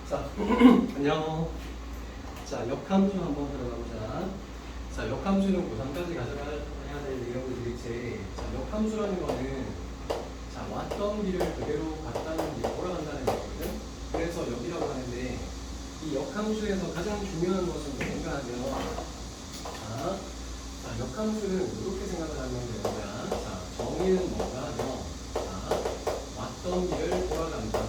자, 안녕. 자, 역함수 한번 들어가보자. 자, 역함수는 고3까지 가져가야 될 내용들이지. 자, 역함수라는 거는 자, 왔던 길을 그대로 갔다는 길, 돌아간다는 거거든. 그래서 여기라고 하는데 이 역함수에서 가장 중요한 것은 뭔가 하면 자, 역함수는 이렇게 생각을 하면 되는 거야. 자, 정의는 뭔가 하면 자, 왔던 길을 돌아간다.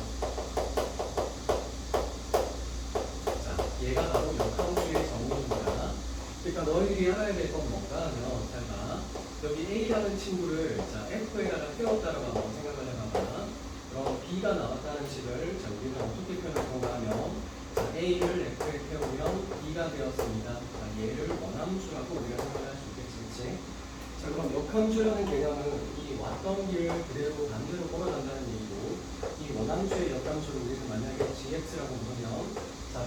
얘가 바로 역함수의 정의입니다. 그러니까 너희들이 알아야 될 건 뭔가 하면 잘 봐. 여기 A라는 친구를 자, F에다가 태웠다라고 한번 생각을 해봐봐. 그럼 B가 나왔다는 식을 자, 우리는 어떻게 표현할까 하면 자, A를 F에 태우면 B가 되었습니다. 자, 얘를 원함수라고 우리가 생각할 수 있겠지. 그치? 자, 그럼 역함수라는 개념은 이 왔던 길을 그대로 반대로 걸어간다는 얘기고 이 원함수의 역함수를 우리는 만약에 gx라고 부르면 자,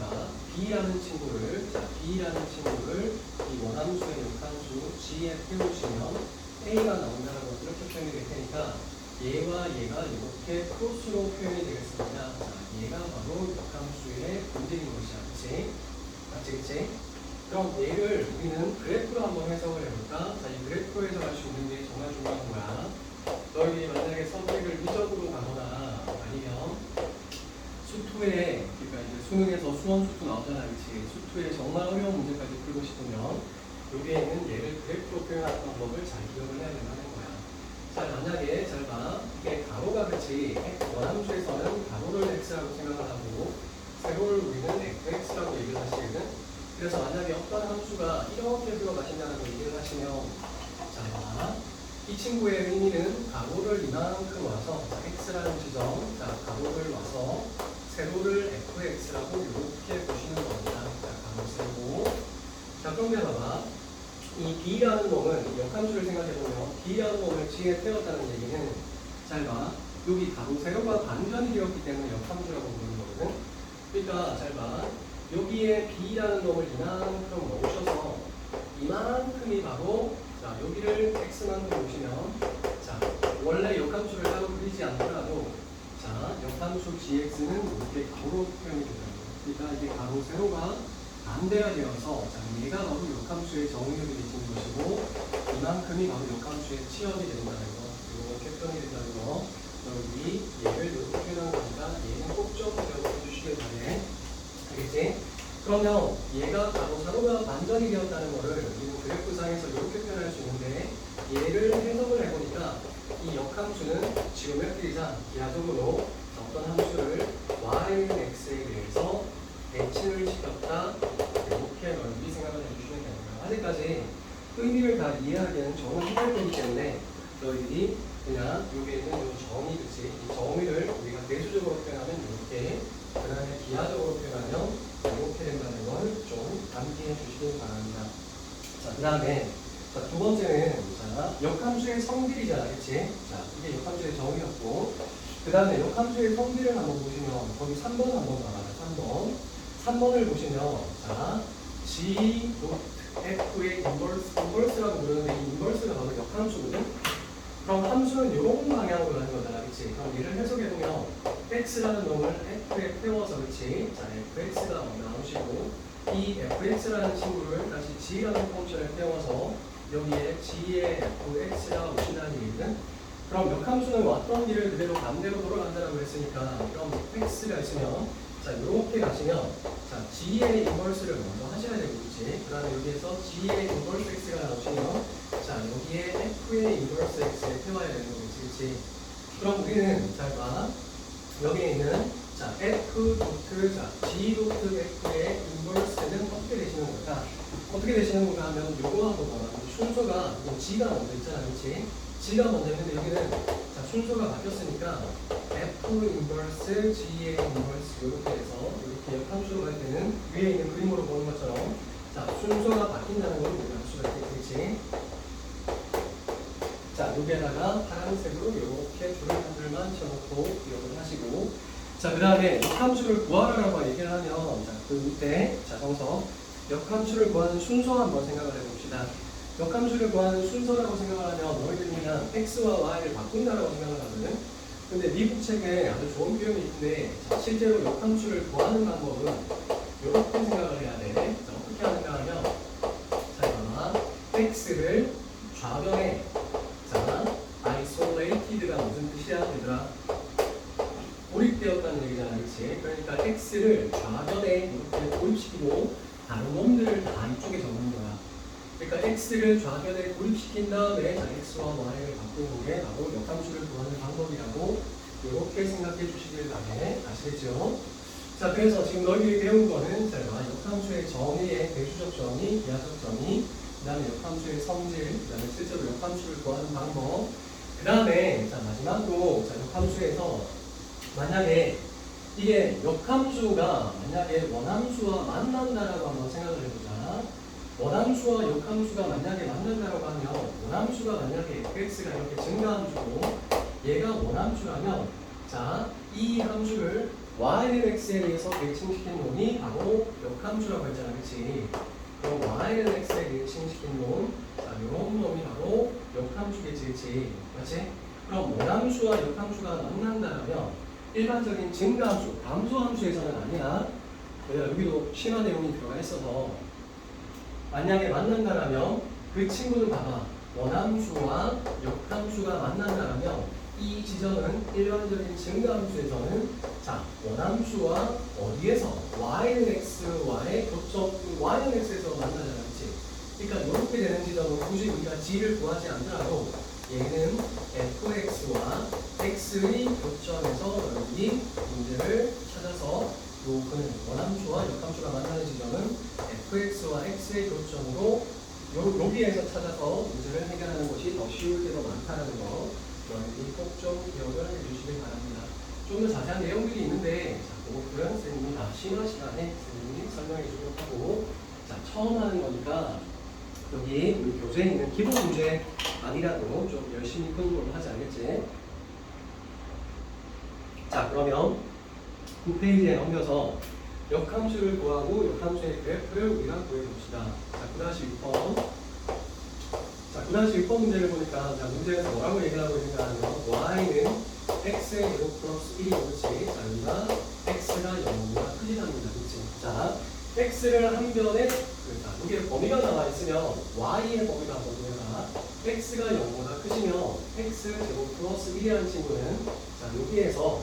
B라는 친구를 이 원함수의 역함수 G에 태우시면 A가 나온다라고 이렇게 표현이 될 테니까 얘와 얘가 이렇게 크로스로 표현이 되겠습니다. 자, 얘가 바로 역함수의 본질인 것이야. 그치? 맞지? 그치? 그럼 얘를 우리는 그래프로 한번 해석을 해볼까? 자, 이 그래프로 해석할 수 있는 게 정말 중요한 거야. 너희들이 만약에 선택을 미적으로 가거나 아니면 수투에, 그러니까 이제 수능에서 수원 수투 나오잖아, 그치? 수투에 정말 어려운 문제까지 풀고 싶으면 여기에 있는 얘를 그래프로 표현하는 방법을 잘 기억을 해야 된다는 거야. 자, 만약에 잘 봐. 이게 가로가 그치? 원함수에서는 가로를 x라고 생각을 하고 세로를 우리는 fx라고 얘기를 하시거든. 그래서 만약에 어떤 함수가 이렇게 들어가신다는 얘기를 하시면 자, 봐. 이 친구의 의미는 가로를 이만큼 와서 자, x라는 지점, 자, 가로를 와서 세로를 fx라고 이렇게 보시는 겁니다. 자, 가로 세로. 자, 그럼 봐봐. 이 b라는 놈은 역함수를 생각해보면 b라는 놈을 g에 태웠다는 얘기는 잘 봐. 여기 가로 세로가 반전이 되었기 때문에 역함수라고 부르는 거거든. 그러니까 잘 봐. 여기에 b라는 놈을 이만큼 넣으셔서 이만큼이 바로 자, 여기를 x만큼 보시면 자, 원래 역함수를 따로 그리지 않더라도 자, 역함수 gx는 이렇게 가로 표현이 되는 거예요. 그러니까 이게 가로 세로가 반대가 되어서 자, 얘가 바로 역함수의 정의역이 되는 것이고 이만큼이 바로 역함수의 치역이 된다는 거. 이렇게 표현이 된다는 거. 여기 얘를 이렇게 표현한 거니까 얘는 꼭 좀 기억해 주시길 바래. 알겠지? 그러면 얘가 가로 세로가 반전이 되었다는 거를 우리는 그래프상에서 이렇게 표현할 수 있는데 얘를 해석을 해보니까 이 역함수는 지오메트리상 기하적으로 어떤 함수를 y는 x에 대해서 배치를 시켰다 이렇게 넓이 생각을 해주시면 됩니다. 아직까지 의미를 다 이해하기에는 정말 힘들기 때문에 너희들이 그냥 여기에 있는 이 정의, 그치? 이 정의를 우리가 내수적으로 표현하면 이렇게, 그 다음에 기하적으로 표현하면 이렇게 된다는 걸 좀 암기해 주시길 바랍니다. 자, 그 다음에 두 번째는 자, 역함수의 성질이잖아, 그치? 자, 이게 역함수의 정의였고 그 다음에 역함수의 성질을 한번 보시면 거기 3번 한번 봐봐요. 3번을 보시면 자, G F의 인버스라고 부르는데 이 인버스가 바로 역함수거든? 그럼 함수는 이런 방향으로 가는 거잖아, 그치? 그럼 얘를 해석해보면 x라는 놈을 f에 태워서, 그치? 자, fx가 나오시고 이 fx라는 친구를 다시 g라는 펑션을 태워서 여기에 g의 fx가 오신다는 얘기는 그럼 역함수는 왔던 길을 그대로 반대로 돌아간다고 했으니까 그럼 x가 있으면 자, 이렇게 가시면 자, g의 인버스를 먼저 하셔야 되고, 그치? 그 다음에 여기에서 g의 인버스 x가 나오시면 자, 여기에 f의 인버스 x에 태워야 되는 거겠지, 그치? 그럼 우리는 잘 봐. 여기에 있는 자, f 도트 자, g 도트 f의 인버스는 어떻게 되시는 걸까? 어떻게 되시는 건가 하면 요거 한번 봐봐. 순서가 g가 먼저 있잖아, 그치? g가 먼저 있는데 여기는 자, 순서가 바뀌었으니까 f 인버스 g의 인버스 이렇게 해서 이렇게 역함수로 갈 때는 위에 있는 그림으로 보는 것처럼 자, 순서가 바뀐다는 걸 우리가 알 수가 있겠지. 자, 여기에다가 파란색으로 이렇게 줄을 한 줄만 쳐놓고 기억을 하시고 자, 그 다음에 역함수를 구하라고 얘기를 하면 자, 그 밑에 자, 정서 역함수를 구하는 순서 한번 생각을 해봅시다. 역함수를 구하는 순서라고 생각을 하면 너희들이 그냥 x와 y를 바꾼다라고 생각을 하거든. 근데 미국 책에 아주 좋은 표현이 있는데 자, 실제로 역함수를 구하는 방법은 이렇게 생각을 해야 돼. 자, 어떻게 하는가 하면 자, 이거나 x를 좌변에 자, isolated가 무슨 뜻이야 얘들아? 고립되었다는 얘기잖아, 그렇지? 그러니까 x를 좌변에 이렇게 고립시키고 다른 놈들을 다 이쪽에 적는 거야. 그러니까 x를 좌변에 고립시킨 다음에 자, x와 y를 바꾸는 게 바로 역함수를 구하는 방법이라고 이렇게 생각해 주시길 바래. 아시겠죠? 자, 그래서 지금 너희들이 배운 거는 자, 역함수의 정의의 대수적 정의, 비하적 정의, 그 다음에 역함수의 성질, 그 다음에 실제로 역함수를 구하는 방법, 그 다음에 자, 마지막으로 자, 역함수에서 만약에 이게 역함수가 만약에 원함수와 만난다라고 한번 생각을 해보자. 원함수와 역함수가 만약에 만난다라고 하면 원함수가 만약에 fx가 이렇게 증가함수고 얘가 원함수라면 자, 이 함수를 y는 x에 대해서 대칭시킨 놈이 바로 역함수라고 했잖아, 그치? 그럼 y는 x에 대칭시킨 놈, 자, 요런 놈이 바로 역함수겠지, 그치? 그렇지? 그럼 원함수와 역함수가 만난다라면 일반적인 증가함수, 감소함수에서는 아니야. 왜냐 여기도 심화 내용이 들어가 있어서 만약에 만난다라면 그 친구는 봐봐. 원함수와 역함수가 만난다라면 이 지점은 일반적인 증가함수에서는 자, 원함수와 어디에서? y는 x와의 교점, y는 x에서 만나잖아, 그치? 그러니까 이렇게 되는 지점은 굳이 우리가 g를 구하지 않더라도 얘는 fx와 x의 교점에서 여러분이 문제를 찾아서 요거는 원함수와 역함수가 만나는 지점은 fx와 x의 교점으로 여기에서 찾아서 문제를 해결하는 것이 더 쉬울 때도 많다는 거 여러분이 꼭 좀 기억을 해주시길 바랍니다. 좀 더 자세한 내용들이 있는데 자, 그거는 선생님이 다 심화 시간에 선생님이 설명해 주도록 하고 자, 처음 하는 거니까 여기 우리 교재에 있는 기본 문제 아니라도 좀 열심히 공부를 하지 않겠지? 자, 그러면 9페이지에 넘겨서 역함수를 구하고 역함수의 그래프를 우리가 구해봅시다. 자, 9-6번. 자, 9-6번 문제를 보니까 자, 문제에서 뭐라고 얘기하고 있는가 하면 y는 x의 제곱 플러스 1이 그렇지. 자, 여기가 x가 0보다 크지합니다. 그렇지? 자, x를 한 변에 여기에 범위가 나와 있으면 y의 범위가 한번 보여라. x가 0보다 크시면 x 제곱 플러스 1이라는 친구는 자, 여기에서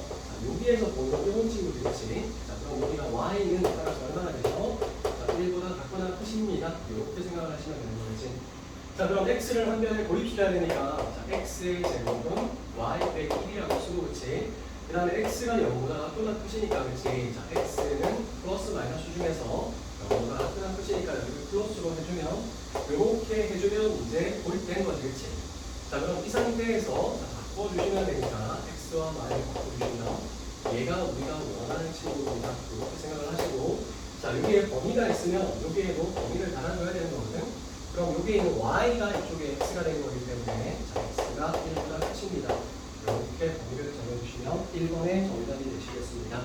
보이는 이런 친구들이지. 자, 그럼 여기가 y는 따라서 얼마나 되죠? 자, 1보다 작거나 크십니다. 이렇게 생각을 하시면 되는 거지. 자, 그럼 x를 한 변에 고립시켜야 되니까 자, x의 제곱은 y 빼기 1이라고 쓰고 그렇지. 그 다음에 x가 0보다 작거나 크시니까 그렇지. 자, x는 플러스 마이너스 중에서 0보다 작거나 크시니까 여기 플러스로 해주면 이렇게 해주면 이제 고립된 거지, 그렇지. 자, 그럼 이 상태에서 자, 바꿔주시면 되니까 x와 y를 바꿔주시면 얘가 우리가 원하는 친구입니다. 이렇게 생각을 하시고 자, 여기에 범위가 있으면 여기에도 범위를 달아줘야 되는 거거든. 그럼 여기에 있는 y가 이쪽에 x가 되는 거기 때문에 자, x가 1보다 끝입니다. 이렇게 범위를 적어주시면 1번의 정답이 되시겠습니다.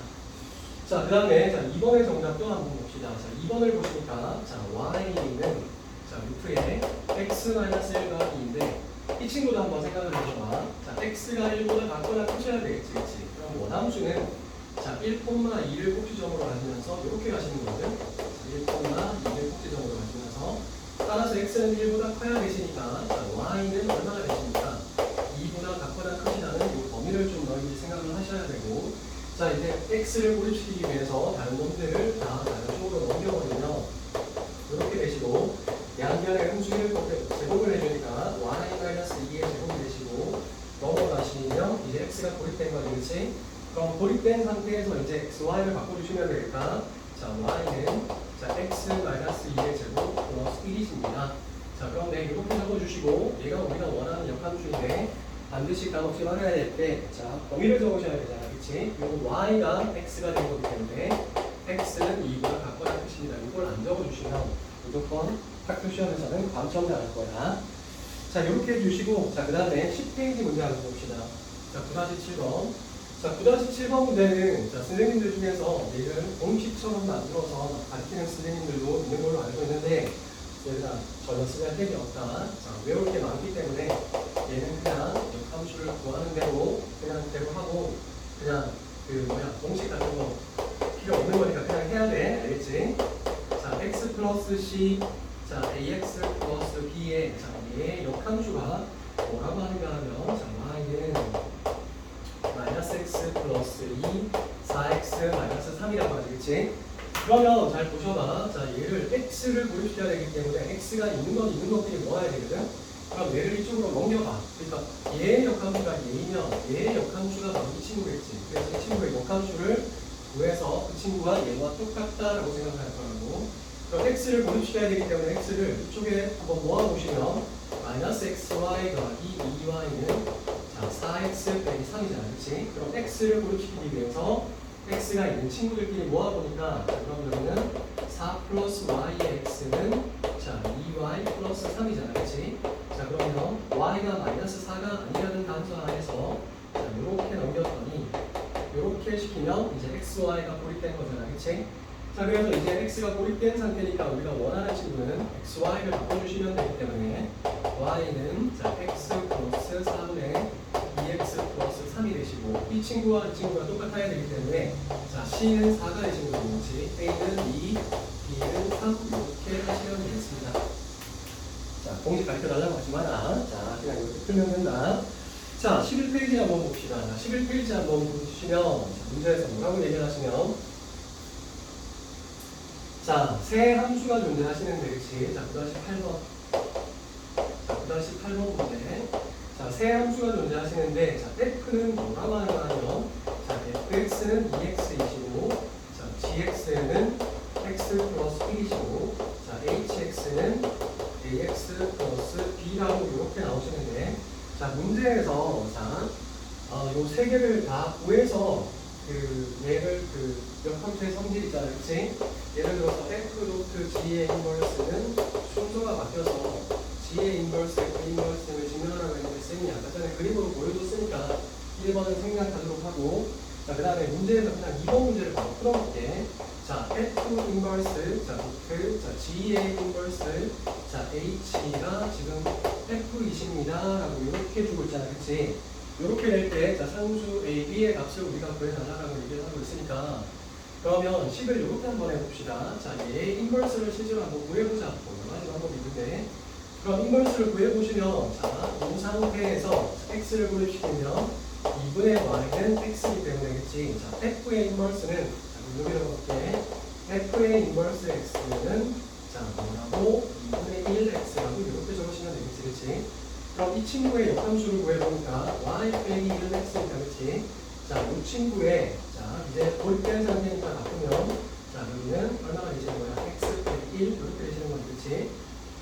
자, 그 다음에 2번의 정답도 한번 봅시다. 자, 2번을 보시니까 자, y는 자, 루트에 x-1과 2인데 이 친구도 한번 생각을 해줘봐. 자, x가 1보다 작거나 크셔야 되겠지, 그치? 그럼 원함수는 자, 1,2를 꼭지점으로 가시면서 이렇게 가시는 거거든. 1,2를 꼭지점으로 가시면서 따라서 x는 1보다 커야 되시니까 자, y는 얼마나 되십니까? 2보다 작거나 크시다는 이 범위를 좀 너희들이 생각을 하셔야 되고 자, 이제 x를 고립시키기 위해서 다른 놈들을 다 다른 쪽으로 넘겨버리면 이렇게 되시고 양변의 함수를 제곱을 해주니까 y-2의 제곱이 되시고 넘어가시면 이제 x가 고립된 거지, 그렇지? 그럼 고립된 상태에서 이제 x, y를 바꿔주시면 되니까 자, y는 자, x-2의 제곱 플러스 1이십니다. 자, 그럼 네, 이렇게 적어주시고 얘가 우리가 원하는 역함수인데 반드시 까먹지 말아야 될 때 자, 범위를 적으셔야 되잖아, 그치? 그리고 y가 x가 된 거기 때문에 x는 2보다 작거나 크십니다. 이걸 안 적어주시면 무조건 학교 시험에서는 감점 나갈 거야. 자, 이렇게 해주시고 자, 그 다음에 10페이지 문제 한번 봅시다. 자, 9-7번. 자, 9-7번 문제는 자, 선생님들 중에서 얘를 공식처럼 만들어서 가르치는 선생님들도 있는 걸로 알고 있는데 얘들아 전혀 쓸 획이 없다. 자, 외울 게 많기 때문에 얘는 그냥 역함수를 구하는 대로 하고 그냥 공식 같은 거 필요 없는 거니까 그냥 해야 돼. 알겠지? 자, x 플러스 c, 자, ax 플러스 b의 자, 얘의 역함수가 뭐라고 하는가 하면 자, y는 마이너스 x 플러스 2, 4x 마이너스 3이라고 하지, 그치? 그러면 잘 보셔봐. 자, 얘를 x를 고립시켜야 되기 때문에 x가 있는 것들이 모아야 되거든? 그럼 얘를 이쪽으로 넘겨봐. 그러니까 얘의 역함수가 얘이면 얘의 역함수가 바로 이 친구겠지. 그래서 이 친구의 역함수를 구해서 그 친구가 얘와 똑같다라고 생각할 거라고. 그럼 x를 고립시켜야 되기 때문에 x를 이쪽에 한번 모아보시면 마이너스 xy 더하기 2y는 자 4x 빼기 3이잖아. 그치? 그럼 x를 고립시키기 위해서 x가 있는 친구들끼리 모아보니까 자, 그럼 여기는 4 플러스 y의 x는 자 2y 플러스 3이잖아. 그치? 자 그러면 y가 마이너스 4가 아니라는 단서 안에서 자 요렇게 넘겼더니 요렇게 시키면 이제 xy가 고립된 거잖아. 그치? 자 그래서 이제 x가 고립된 상태니까 우리가 원하는 친구는 xy를 바꿔주시면 되기 때문에 y는 자 x 플러스 4분의 2x 플러스 3이 되시고 이 친구와 이 친구가 똑같아야 되기 때문에 자 c는 4가 되시는 거지. a는 2, b는 3 이렇게 하시면 되겠습니다. 자 공식 가르쳐달라고 하지 마라. 자 그냥 이렇게 풀면 된다. 자 11페이지 한번 봅시다. 자, 11페이지 한번 보시면 문제에서 뭐라고 얘기를 하시면 자, 세 함수가 존재하시는데, 그치? 자, 9-8번. 자, 9-8번 문제. 자, 세 함수가 존재하시는데, 자, f는 뭐라고 하는가 하면, 자, fx는 2x이시고, 자, gx는 x 플러스 1이시고, 자, hx는 ax 플러스 b라고 이렇게 나오시는데, 자, 문제에서, 자, 요 세 개를 다 구해서, 얘를 역함수의 성질 있잖아, 그치? 예를 들어서 f 루트 g의 인버스는 순서가 바뀌어서 g의 인버스, f 인버스를 증명하라고 했는데 쌤이 아까 전에 그림으로 보여줬으니까 1번은 생략하도록 하고 자, 그 다음에 문제에서 그냥 2번 문제를 바로 풀어볼게. 자, f 인버스, 자, 루트, 자, g의 인버스, 자, h가 지금 f이십니다. 라고 이렇게 주고 있잖아, 그치? 이렇게 될 때, 자, 상수 A, B의 값을 우리가 구해달라고 얘기를 하고 있으니까, 그러면 10을 이렇게 한번 해봅시다. 자, 얘의 인버스를 실제로 한번 구해보자. 여러 가지 방법이 있는데, 그럼 인버스를 구해보시면, 자, 이 상태에서 x를 고립시키면 2분의 y는 x이기 때문에, 그치? 자, f의 인버스는, 자, 여기로 볼게. f의 인버스 x는, 자, 뭐라고? 2분의 1x라고 이렇게 적으시면 되겠지, 그치? 그럼 이 친구의 역함수를 구해보니까 y 빼기 1x니까 그렇지? 자, 이 친구의 자 이제 고립된 상태니까 바꾸면 자 여기는 얼마가 되시는 거야? x 빼기 1 이렇게 되시는 거지, 그렇지?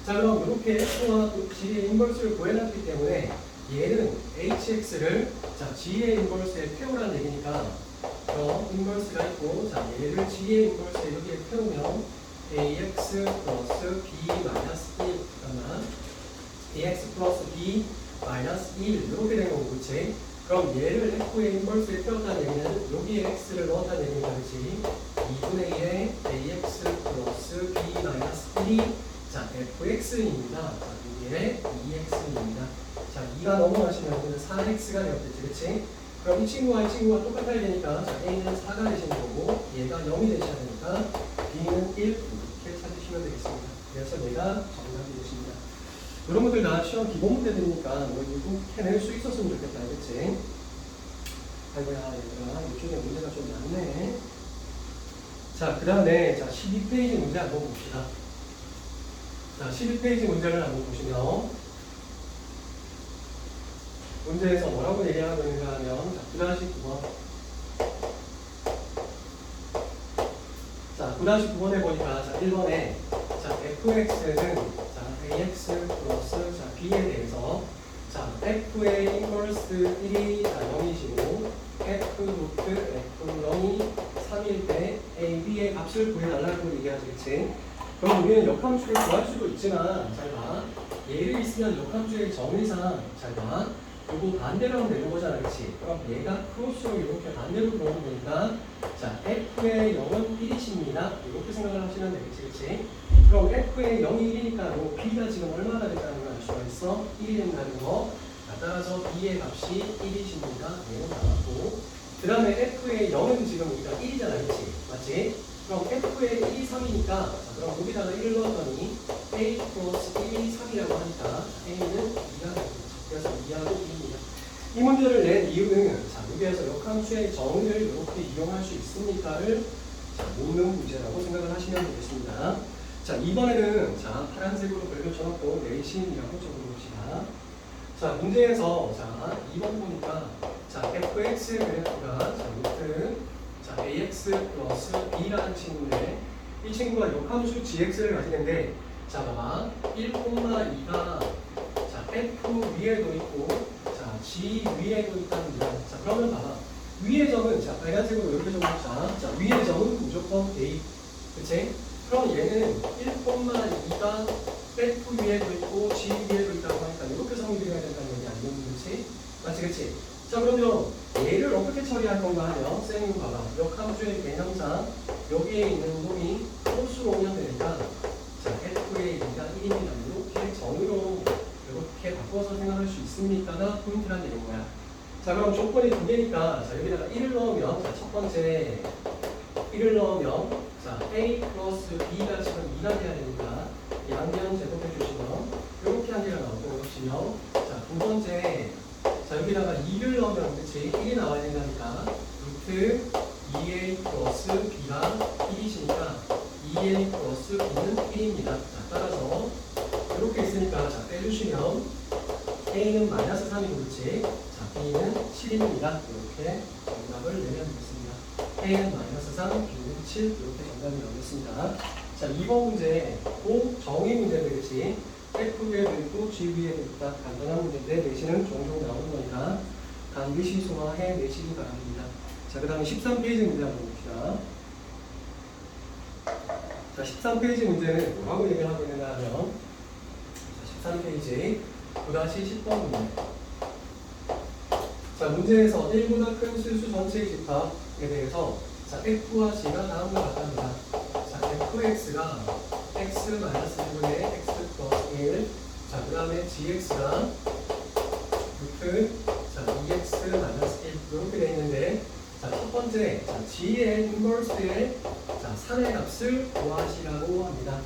자 그럼 이렇게 x와 g의 인버스를 구해놨기 때문에 얘는 hx를 자 g의 인버스에 태우라는 얘기니까 그럼 인버스가 있고 자 얘를 g의 인버스에 여기에 태우면 ax 플러스 b 마이너스 1 잠깐만 ax 플러스 b 마이너스 1 이렇게 된 거고, 그치? 그럼 얘를 f의 인버스에 태웠다는 얘기는 여기에 x를 넣었다는 얘기니까, 그치? 2분의 1에 ax 플러스 b 마이너스 1이 자 fx입니다. 자 여기에 2x입니다. 자 2가 넘어가시면 여기는 4x가 되었겠지, 그치? 그럼 이 친구와 이 친구가 똑같아야 되니까 자 a는 4가 되시는 거고 얘가 0이 되셔야 되니까 b는 1 이렇게 찾으시면 되겠습니다. 그래서 얘가 정답이 되십니다. 이런 것들 다 시험 기본 문제들이니까 뭐 이거 해낼 수 있었으면 좋겠다, 그치? 아이고야, 얘들아, 이쪽에 문제가 좀 많네. 자, 그 다음에, 자, 12페이지 문제 한번 봅시다. 자, 12페이지 문제를 한번 보시면, 문제에서 뭐라고 얘기하고 있는가 하면, 자, 9-9번. 자, 9-9번에 보니까, 자, 1번에, 자, fx는 ax 플러스 자 b에 대해서 자 f의 인버스 1이 자 0이시고 f 루트 f 0이 3일 때 a, b의 값을 구해달라고 얘기하지, 그치? 그럼 우리는 역함수를 구할 수도 있지만 잘 봐. 얘를 있으면 역함수의 정의상 잘 봐. 요거 반대로 하면 되는 거잖아, 그치? 그럼 얘가 크로스로 이렇게 반대로 들어오는 거니까 자 f의 0은 1이십니다. 이렇게 생각을 하시면 되겠지, 그치? 그럼 f의 0이 1이니까 요 b가 지금 얼마나 된다는 걸 알 수가 있어? 1이 된다는 거. 자, 따라서 B의 값이 1이십니다. 얘는 나왔고, 그 다음에 F의 0은 지금 우리가 1이잖아, 그치? 맞지? 그럼 F의 1이 3이니까, 자, 그럼 여기다가 1을 넣었더니 A 플러스 1이 3이라고 하니까 A는 2가 되겠죠. 그래서 2하고 2입니다. 이 문제를 낸 이유는, 자, 여기에서 역함수의 정의를 이렇게 이용할 수 있습니까를 자, 묻는 문제라고 생각을 하시면 되겠습니다. 자, 이번에는 자, 파란색으로 별표쳐놓고 내신이라고 적어봅시다. 자, 문제에서 자, 2번 보니까 자, fx의 그래프가 자, 루트 자, ax 플러스 b라는 친구인데 이 친구가 역함수 gx를 가지는데 자, 봐봐 1,2가 자, f 위에도 있고 자, g 위에도 있답니다. 자, 그러면 봐봐 위의 점은 자, 빨간색으로 이렇게 적어봅시다. 자, 위의 점은 무조건 a 그치? 그럼 얘는 1,2가 f 위에도 있고 g 위에도 있다고 하니까 이렇게 성립해야 된다는 얘기 아니면 그렇지? 맞지 그치? 자 그러면 얘를 어떻게 처리할 건가 하면 쌤이 봐봐 역함수의 개념상 여기에 있는 놈이 소수로 오면 되니까 자 f의 2가 1입니다. 이렇게 정의로 이렇게 바꿔서 생각할 수 있습니까가 포인트라는 얘기인 거야. 자 그럼 조건이 두 개니까 자 여기다가 1을 넣으면 자 첫 번째 1을 넣으면 자 a 플러스 b가 지금 2가 돼야 되니까 양변 제곱해 주시면 이렇게 한 개가 나오고 보시면 자 두 번째 자 여기다가 2를 넣으면 그치 1이 나와야 된다니까 루트 2a 플러스 b가 1이시니까 2a 플러스 b는 1입니다. 자 따라서 이렇게 있으니까 자 빼주시면 a는 마이너스 3이고 그렇지 자 b는 7입니다. 이렇게 정답을 내면 되겠습니다. a는 마이너스 3, b는 7 이렇게 정답이 나오겠습니다. 자 2번 문제 꼭 정의 문제인데 그렇지 F 위에도 있고 G 위에도 있다. 간단한 문제인데 내신은 종종 나오는 거니까 반드시 소화해 내시기 바랍니다. 자 그 다음에 13페이지 문제 한번 봅시다. 자 13페이지 문제는 뭐라고 얘기를 하고 있는가 하면 자 13페이지 9-10번 문제 자 문제에서 1보다 큰 실수 전체의 집합에 대해서 자 F와 G가 다음과 같답니다. 자 fx가 x-1분의 x 플러스 1 자 그 다음에 gx가 루트 자 2x 마이너스 1 이렇게 되어 있는데 자 첫 번째 자 g의 인버스의 자 3의 값을 구하시라고 합니다.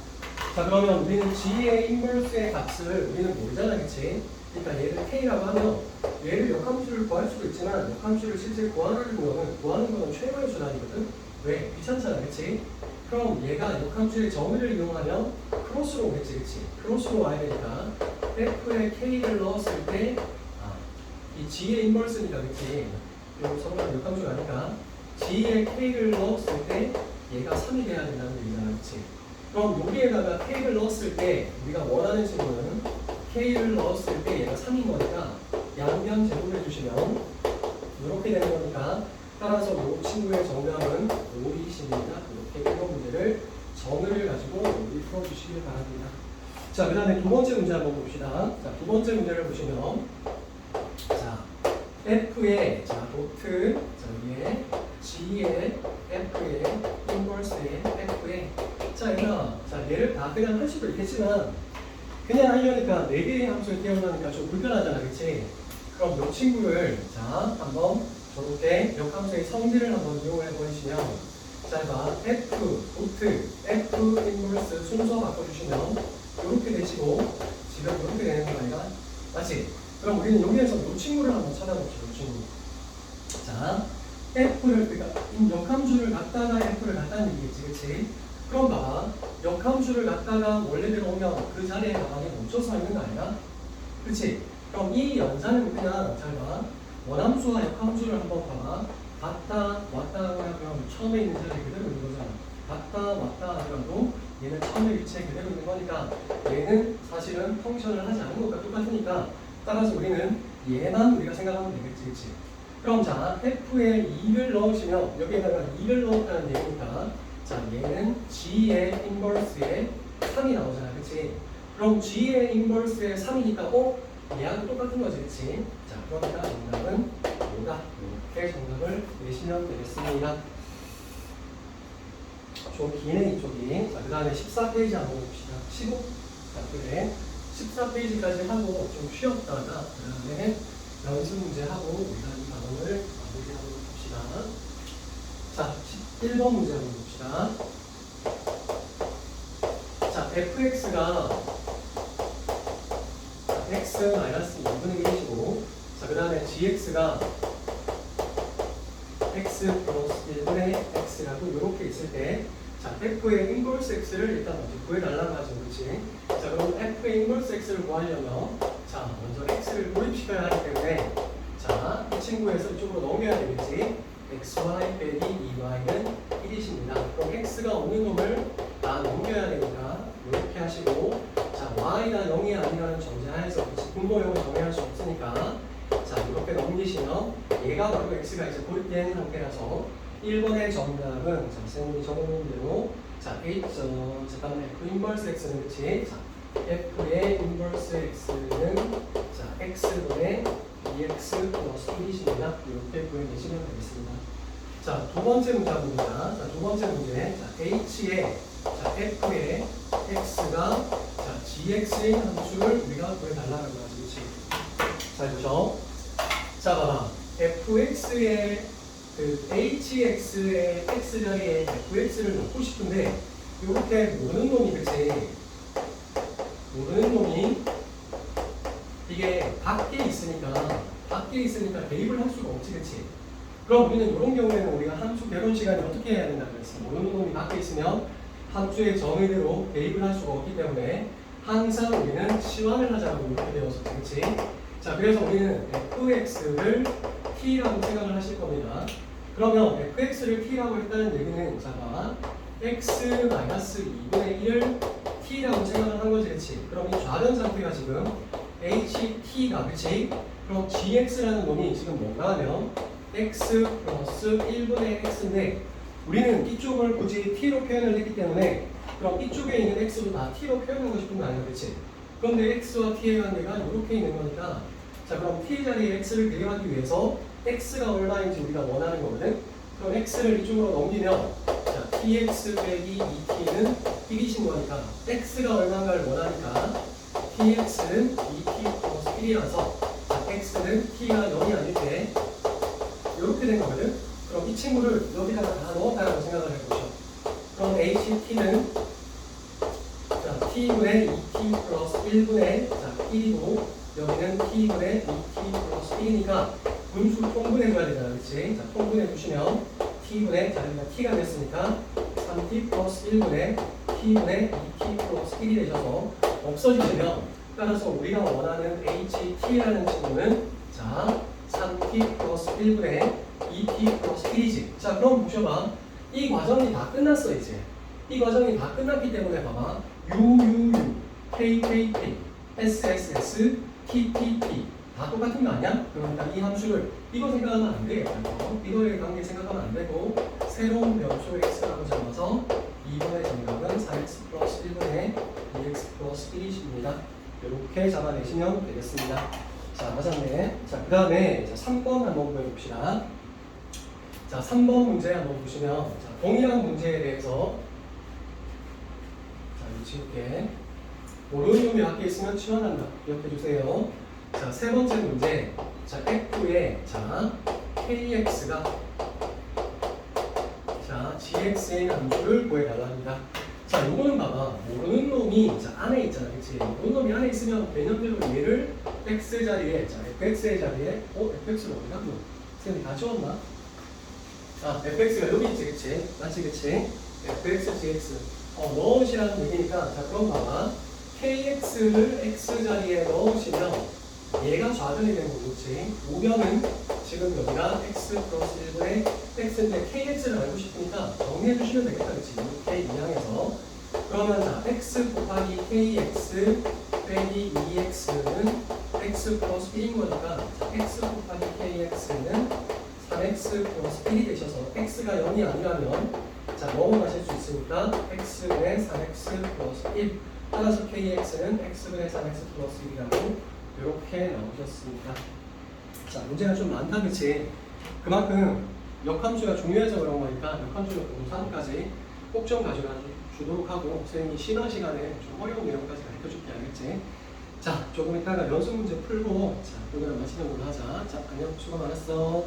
자 그러면 우리는 g의 인버스의 값을 우리는 모르잖아 그치? 그러니까 얘를 k라고 하면 얘를 역함수를 구할 수도 있지만 역함수를 실제 구하는 거는 최고의 수단이거든. 왜? 귀찮잖아 그치? 그럼 얘가 역함수의 정의를 이용하면 크로스로 오겠지 그치? 크로스로 와야 되니까 f에 k를 넣었을 때 이 g의 인버스니까 그치? 그리고 서로가 역함수가 아니까 g에 k를 넣었을 때 얘가 3이 돼야 된다는 얘기잖아 그치? 그럼 여기에다가 k를 넣었을 때 우리가 원하는 식으로는 k를 넣었을 때 얘가 3인 거니까 양변 제곱해 주시면 이렇게 되는 거니까 따라서 이 친구의 정답은 5이십니다. 이렇게 이런 문제를 정의를 가지고 우리 풀어주시길 바랍니다. 자, 그 다음에 두 번째 문제 한번 봅시다. 자, 두 번째 문제를 보시면 자, F의 자, 도트 자, 위에 G의 F의 인버스의 F의 자, 얘가 자, 얘를 다 그냥 할 수도 있겠지만 그냥 하려니까 4개의 함수를 띄워놓으니까 좀 불편하잖아, 그치? 그럼 이 친구를 자, 한번 저렇게 역함수의 성질을 한번 이용해 보시면 자, 봐 F, 도트, F 인버스 순서 바꿔주시면 이렇게 되시고 지금 이렇게 되는 거 아니가? 맞지? 그럼 우리는 여기에서 이 친구를 한번 찾아봅시다. 이 친구. 자, F를 그러니까 역함수를 갖다가 F를 갖다는 얘기겠지, 그치? 그럼 봐봐 역함수를 갖다가 원래대로 오면 그 자리에 가만히 멈춰서 있는 거 아니야? 그치? 그럼 이 연산은 그냥 잘 봐. 원함수와 역함수를 한번 봐봐. 갔다 왔다 하면 처음에 있는 자리에 그대로 있는 거잖아. 갔다 왔다 하더라도 얘는 처음에 위치에 그대로 있는 거니까 얘는 사실은 펑션을 하지 않은 것과 똑같으니까 따라서 우리는 얘만 우리가 생각하면 되겠지, 그치? 그럼 자 F에 2를 넣으시면 여기에다가 2를 넣었다는 얘기니까 자 얘는 G의 인버스에 3이 나오잖아, 그치? 그럼 G의 인버스에 3이니까 얘하고 똑같은 거지, 그치? 자, 그러니까 정답은 뭐다? 이렇게 정답을 내시면 되겠습니다. 좀 기네, 이쪽이. 자, 그 다음에 14페이지 한번 봅시다. 15. 자, 그래. 14페이지까지 하고 좀 쉬었다가 그 다음에 연습 문제 하고 우리가 이 과목을 마무리하도록 합시다. 자, 11번 문제 한번 봅시다. 자, fx가 x-2분의 1이고, 자, 그 다음에 gx가 x 플러스 1분의 x라고 이렇게 있을 때, 자, f의 인버스 x를 일단 먼저 구해달라고 하죠, 그렇지? 자, 그럼 f의 인버스 x를 구하려면, 자, 먼저 x를 도입시켜야 하기 때문에, 자, 이 친구에서 이쪽으로 넘겨야 되겠지? xy 빼기 2y는 1이십니다. 그럼 x가 없는 놈을 다 넘겨야 되니까 이렇게 하시고, 자, y가 0이 아니라는 전제하에서 분모형을 정의할 수 없으니까, 자, 이렇게 넘기시면 얘가 바로 x가 이제 도입된 상태라서 1번의 정답은, 자, 선생님이 적어놓은 대로, 자, 잠깐만, f 인버스 x는 그치? 자, f의 인버스 x는, 자, x분의 2x 플러스 1이십니다. 이렇게 구해내시면 되겠습니다. 자, 두 번째 문제 봅니다. 자, 두 번째 문제. 자, h의, 자, f의 x가, 자, gx의 함수를 우리가 구해달라는 거지, 그치? 자, 보죠. 자, 봐봐. fx의 그 hx의 x 자리에 fx를 넣고 싶은데 이렇게 모르는 놈이, 그치? 모르는 놈이 이게 밖에 있으니까 대입을 할 수가 없지, 그치? 그럼 우리는 이런 경우에는 우리가 함수 배분 시간에 어떻게 해야 된다고 그랬어? 모르는 놈이 밖에 있으면 함수의 정의대로 대입을 할 수가 없기 때문에 항상 우리는 치환을 하자고 이렇게 배웠었지, 그치? 자, 그래서 우리는 fx를 t라고 생각을 하실 겁니다. 그러면 fx를 t라고 했다는 얘기는, 자, 봐, x-2분의 1을 t라고 생각을 한 거지, 그치? 그럼 이 좌변 상태가 지금 ht가, 그치? 그럼 gx라는 놈이 지금 뭔가 하면 x 플러스 1분의 x인데 우리는 이쪽을 굳이 t로 표현을 했기 때문에 그럼 이쪽에 있는 x도 다 t로 표현하고 싶은 거 아니야, 그치? 그런데 x와 t의 관계가 이렇게 있는 거니까, 자, 그럼 t 자리에 x를 대입하기 위해서 x가 얼마인지 우리가 원하는 거거든? 그럼 x를 이쪽으로 넘기면, 자, tx 빼기 2t는 1이신 거니까 x가 얼마인가를 원하니까 tx는 2t 플러스 1이라서, 자, x는 t가 0이 아닐 때 이렇게 된 거거든? 그럼 이 친구를 여기다가 다 넣었다라고 생각을 해보죠. 그럼 ht는, 자, t분의 2t 플러스 1분의, 자, 1이고 여기는 t분의 2t 플러스 1이니까 분수 통분해줘야 되잖아, 그치? 자, 통분해 주시면 t분의, 자, 여기가 t가 됐으니까 3t 플러스 1분의 t분의 2t 플러스 1이 되셔서 없어지시면, 따라서 우리가 원하는 ht라는 친구는, 자, 3t 플러스 1분의 2t 플러스 1이지. 자, 그럼 보셔봐. 이 과정이 다 끝났어, 이제. 이 과정이 다 끝났기 때문에 봐봐. UUU, KKK, SSS, TTT 다 똑같은 거 아니야? 그러니까 이 함수를 이거 생각하면 안 되겠다. 이거의 관계 생각하면 안 되고 새로운 변수 x라고 잡아서 2번의 정답은 4x 플러스 1분의 2x 플러스 1이십니다. 이렇게 잡아내시면 되겠습니다. 자, 맞았네. 자, 그 다음에 3번 한번 보여봅시다. 자, 3번 문제 한번 보시면, 자, 동일한 문제에 대해서, 자, 이렇게 모르는 놈이 밖에 있으면 치환한다. 기억해 주세요. 자, 세 번째 문제. 자, f의, 자, kx가, 자, gx의 함수를 구해달랍니다. 자, 요거는 봐봐. 모르는 놈이, 자, 안에 있잖아, 그치? 모르는 놈이 안에 있으면 개념대로 얘를 x 자리에, 자, fx의 자리에, fx가 어디가? 선생님 다 지웠나? 아, fx가 여기 있지, 그치? 맞지, 그치? fx, gx. 넣으시라는 얘기니까, 자, 그럼 봐봐. kx를 x 자리에 넣으시면 얘가 좌변이 되는 거고, 그치? 우변은 지금 여기가 x 플러스 1분의 x인데 kx를 알고 싶으니까 정리해 주시면 되겠다, 그치? 이렇게 이항해서. 그러면 자, x 곱하기 kx 빼기 2x는 x 플러스 1인 거니까, 자, x 곱하기 kx는 3x 플러스 1이 되셔서 x가 0이 아니라면, 자, 넘어가실 수 있으니까 x분의 3x 플러스 1, 따라서 kx는 x분의 3x 플러스 1이라고 이렇게 나오셨습니다. 자, 문제가 좀 많다, 그치? 그만큼 역함수가 중요해서 그런 거니까 역함수의 공산까지 꼭 좀 가져가 주도록 하고, 선생님이 신화 시간에 좀 어려운 내용까지 가르쳐 줄게, 알겠지? 자, 조금 이따가 연습 문제 풀고 자, 여기랑 마치는 걸로 하자. 자, 안녕. 수고 많았어.